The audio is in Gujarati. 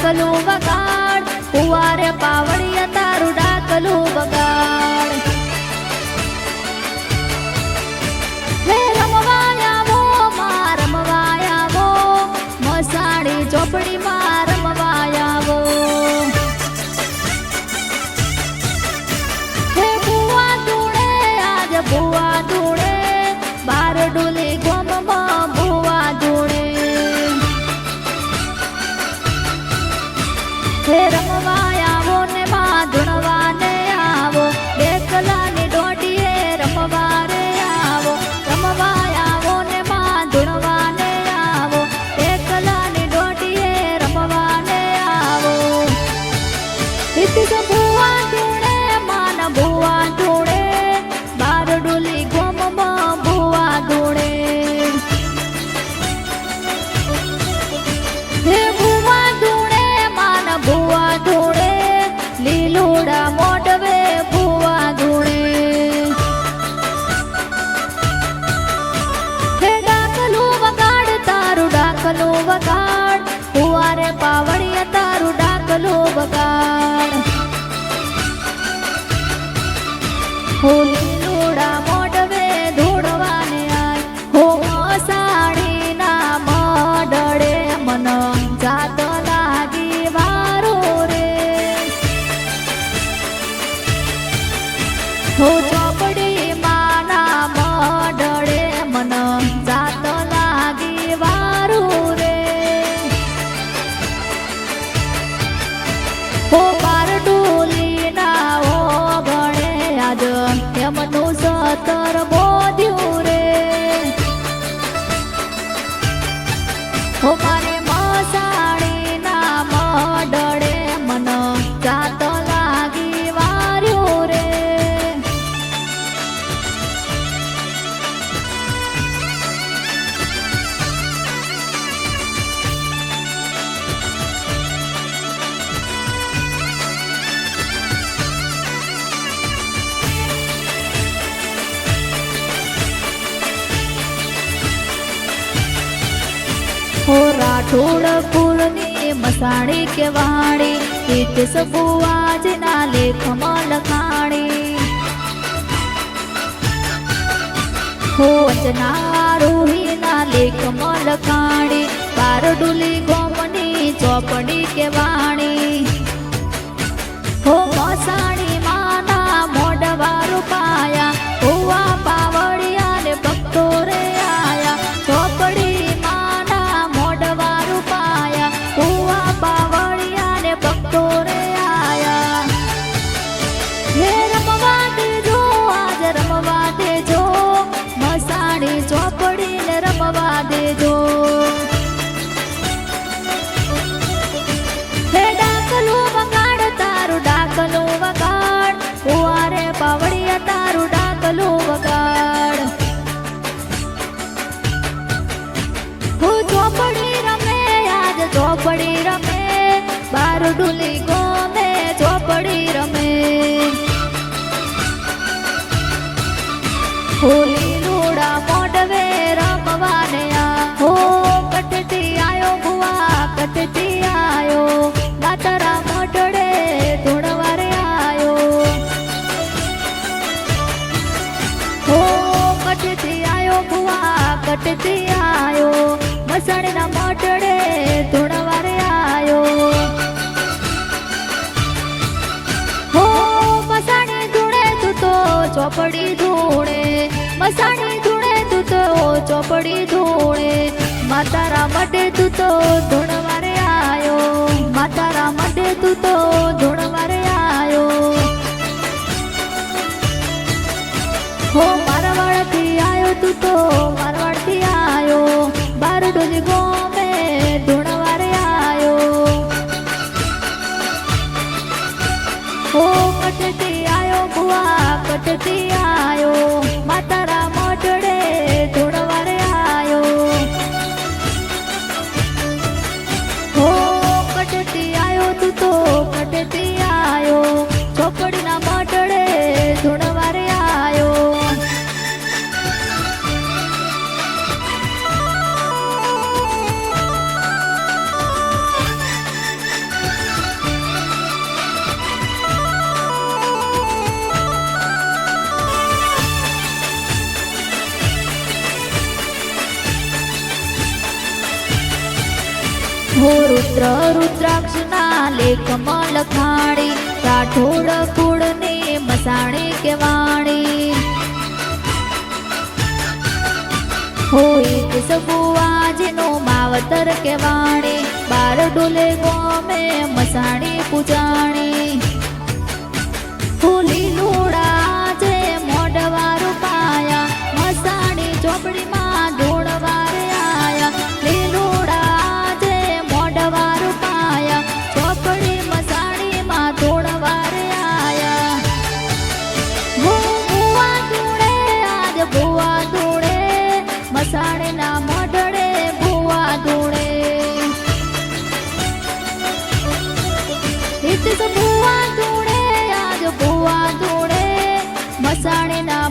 ડાકલું વગાડ કુવારે પાવડિયા તારું ડાકલું વગાડ હે રમવા આવો માં રમવા આવો મસાણી ચોપડી માં રમવા આવો હે બુઆ ધૂળે આજ બુઆ ધૂળે બાર ડોલી ગોમમાં બુઆ ધૂળે હે રમવા આવો ને માં ધૂણવા ને આવો એકલાની ડોડીએ રમવા રે આવો રમવા આવો ને માં ધૂણવા ને આવો એકલાની ડોડીએ રમવા ને આવો ઇતિ બુઆ ધૂળે માન બુઆ ધૂળે બાર ડોલી ગોમમાં બુઆ ધૂળે હે બુઆ ધૂળે માન બુઆ ધૂળે લીલુડા મોઢવે બુઆ ધૂળે હે ડાકલું વગાડ તારું ડાકલું વગાડ કુવારે પાવડિયા તારું ડાકલું વગાડ હો લીલુડા મોઢવે ધૂળવાને આય હો સાડીના મડળે મન જાત લાગી વારો રે હો ચોપડી માના મડળે મન જાત લાગી વારો રે હો બાર ડોલીના ઓ ગણે આજ એમનું સતર બોધ્યું રે હો મારે મસાણીના મડળે મન જાત લાગી વાર્યું રે હો રાઠોડ કુળની મસાણી કે વાણી ઇતિસ બુઆજીના લેખમાં લખાણી હો અંજના રોહીના લેખમાં લખાણી બાર ડુલી ગોમની ચોપડી કે વાણી હો મસાણી માના મોઢવા રૂપાયા હોવા પાવડિયા ને ભક્તો રે આયા ચોપડી ભક્તો રે આયા હે રમવા દેજો આજ રમવા દેજો મસાણી ચોપડી ને રમવા દેજો હે ડાકલું વગાડ તારું ડાકલું વગાડ કુવારે પાવડિયા તારું ડાકલું વગાડ હું ચોપડી રમે આજ ચોપડી રમે બાર ડુલી ગોમે ચોપડી રમે હોલી લોડા મોઢવે રમવાને આ હો કટથી આયો બુઆ કટથી આયો દાતરા મોઢડે ધૂણવારે આયો હો કટથી આયો બુઆ કટથી આયો મસણના મોઢડે ધૂણવારે આયો હો મસાણી ધૂણે તું તો ચોપડી ધૂણે મસાણી ધૂણે તું તો ચોપડી ધૂણે માતારા મઢે તું તો ધૂણવારે આયો માતારા મઢે તું તો ધૂણવારે આયો હો મારવાડથી આયો તું તો મારવાડથી આયો બાર ડોલી ગોમે ધૂણવારે આયો હો કટથી આયો બુઆ કટથી આયો માતારા મોઢડે ધૂણવારે આયો હો કટથી આયો તું તો કટથી આયો ચોપડીના મોઢડે ધૂણવારે આયો પુત્ર રુદ્રાક્ષના લેખમાં લખાણી રાઠોડ કુળને મસાણી કેવાણી હોય કે સબુઆ જેનો માવતર કેવાણી બાર ડોલે ગોમે મસાણી પૂજાણી હોલી લોડા જે મોઢવારું પાયા મસાણી ચોપડીમાં ધોળવારે આયા લીલોડા જે મોઢવારું પાયા ચોપડી મસાણીમાં ધોળવારે આયા હો બુઆ ધૂળે આજ બુઆ ધૂળે મસાણીના મોઢડે બુઆ ધૂળે બુઆ ધૂળે આજ બુઆ ધૂળે મસાણીના